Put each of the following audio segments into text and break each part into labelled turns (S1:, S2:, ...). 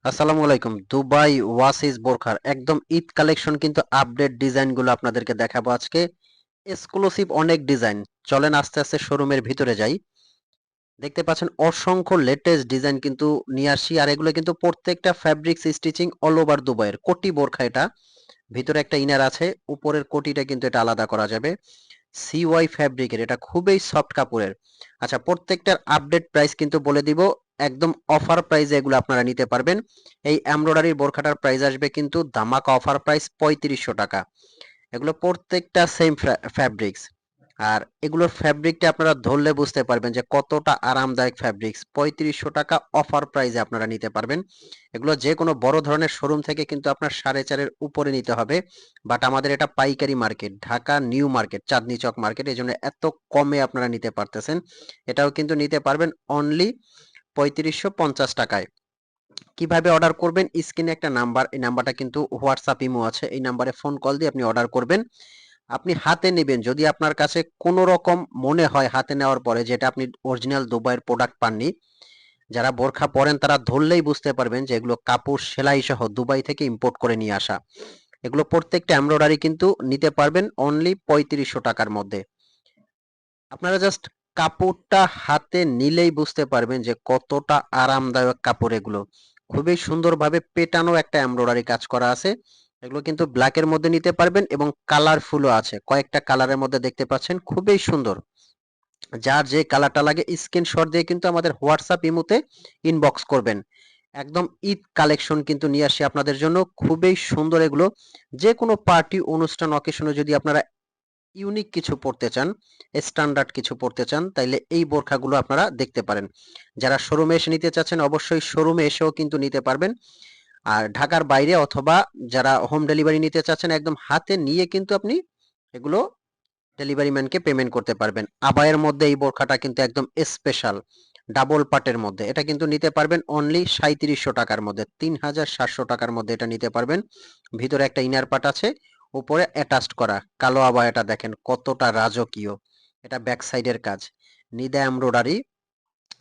S1: আসসালামু আলাইকুম। দুবাই ওয়াসিস বোরখার একদম ঈদ কালেকশন কিন্তু আপডেট ডিজাইনগুলো আপনাদেরকে দেখাবো আজকে। এক্সক্লুসিভ অনেক ডিজাইন। চলেন আস্তে আস্তে শোরুমের ভিতরে যাই। দেখতে পাচ্ছেন অসংখ্য লেটেস্ট ডিজাইন কিন্তু নিয়ে আসি, আর এগুলো কিন্তু প্রত্যেকটা ফ্যাব্রিক্স স্টিচিং অল ওভার দুবাইয়ের। কোটি বোরখা এটা, ভিতরে একটা ইনার আছে, উপরের কোটিটা কিন্তু এটা আলাদা করা যাবে। সিওয়াই ফ্যাব্রিকের, এটা খুবই সফট কাপড়ের। আচ্ছা, প্রত্যেকটার আপডেট প্রাইস কিন্তু বলে দিব। একদম অফার প্রাইসে এগুলো আপনারা নিতে পারবেন। এই এমব্রয়ডারি বোরখাটার প্রাইস আসবে কিন্তু ধামাকা অফার প্রাইস ৩৫০০ টাকা। এগুলো প্রত্যেকটা সেম ফ্যাব্রিক্স, আর এগুলোর ফ্যাব্রিকটা আপনারা ধরলে বুঝতে পারবেন যে কতটা আরামদায়ক ফ্যাব্রিক্স। ৩৫০০ টাকা অফার প্রাইসে আপনারা নিতে পারবেন। এগুলো যে কোনো বড় ধরনের শোরুম থেকে কিন্তু আপনার ৪.৫-এর উপরে নিতে হবে, বাট আমাদের এটা পাইকারি মার্কেট, ঢাকা নিউ মার্কেট, চাঁদনী চক মার্কেট, এই জন্য এত কমে আপনারা নিতে পারতেছেন। এটাও কিন্তু নিতে পারবেন অনলি ৩৫৫০ টাকায়। কিভাবে অর্ডার করবেন? স্ক্রিনে একটা নাম্বার, এই নাম্বারটা কিন্তু হোয়াটসঅ্যাপ ইমো আছে, এই নাম্বারে ফোন কল দিয়ে আপনি অর্ডার করবেন। আপনি হাতে নেবেন, যদি আপনার কাছে কোনো রকম মনে হয় হাতে নেওয়ার পরে যেটা আপনি অরিজিনাল দুবাইয়ের প্রোডাক্ট পাননি, যারা বোরখা পরেন তারা ধরলেই বুঝতে পারবেন যে এগুলো কাপড় সেলাই সহ দুবাই থেকে ইম্পোর্ট করে নিয়ে আসা। এগুলো প্রত্যেকটা এমব্রয়ডারি কিন্তু নিতে পারবেন অনলি ৩৫০০ টাকার মধ্যে। আপনারা জাস্ট কাপড়টা হাতে নিলেই বুঝতে পারবেন যে কতটা আরামদায়ক কাপড় এগুলো। খুবই সুন্দরভাবে পেটানো একটা এমব্রয়ডারি কাজ করা আছে। এগুলো কিন্তু ব্ল্যাকের মধ্যে নিতে পারবেন এবং কালারফুলও আছে, কয়েকটা কালারের মধ্যে দেখতে পাচ্ছেন, খুবই সুন্দর। যার যে কালারটা লাগে স্ক্রিনশট দিয়ে কিন্তু আমাদের হোয়াটসঅ্যাপ ইমোতে ইনবক্স করবেন। একদম ঈদ কালেকশন কিন্তু নিয়ে আসি আপনাদের জন্য, খুবই সুন্দর এগুলো। যে কোনো পার্টি অনুষ্ঠান অকেশনে যদি আপনারা ইউনিক কিছু পড়তে চান, স্ট্যান্ডার্ড কিছু পড়তে চান, তাইলে এই বোরখাগুলো আপনারা দেখতে পারেন। যারা শোরুমে এসে নিতে চাচ্ছেন অবশ্যই শোরুমে এসেও কিন্তু নিতে পারবেন। আর ঢাকার বাইরে অথবা যারা হোম ডেলিভারি নিতে চাচ্ছেন, একদম হাতে নিয়ে কিন্তু আপনি এগুলো ডেলিভারি ম্যানকে পেমেন্ট করতে পারবেন। আবায়ের মধ্যে এই বোরখাটা কিন্তু একদম স্পেশাল, ডাবল পাটের মধ্যে। এটা কিন্তু নিতে পারবেন অনলি ৩৭০০ টাকার মধ্যে, ৩৭০০ টাকার মধ্যে এটা নিতে পারবেন। ভিতরে একটা ইনার পার্ট আছে, উপরে অ্যাটাচড করা কালো আবায়াটা দেখেন কতটা রাজকীয়। এটা ব্যাক সাইডের কাজ, নিদা এমব্রয়ডারি।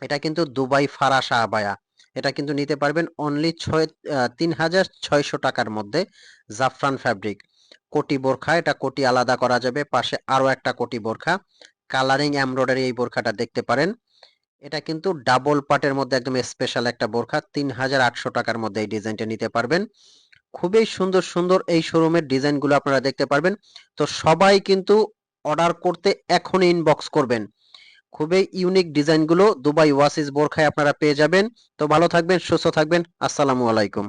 S1: এটা কিন্তু দুবাই ফারাসা আবায়া। এটা কিন্তু নিতে পারবেন অনলি ৩৬০০ টাকার মধ্যে। জাফরান ফ্যাব্রিক, কোটি বোরখা, এটা কোটি আলাদা করা যাবে, পাশে আরো একটা কোটি বোরখা, কালারিং এমব্রয়ডারি এই বোরখাটা দেখতে পারেন। এটা কিন্তু ডাবল পাটের মধ্যে একদম স্পেশাল একটা বোরখা, ৩৮০০ টাকার মধ্যে এই ডিজাইনটা নিতে পারবেন। খুবই সুন্দর সুন্দর এই শোরুমের ডিজাইনগুলো আপনারা দেখতে পারবেন। তো সবাই কিন্তু অর্ডার করতে এখনই ইনবক্স করবেন। খুবই ইউনিক ডিজাইনগুলো দুবাই ওয়াসিস বোরখায় আপনারা পেয়ে যাবেন। তো ভালো থাকবেন, সুস্থ থাকবেন। আসসালামু আলাইকুম।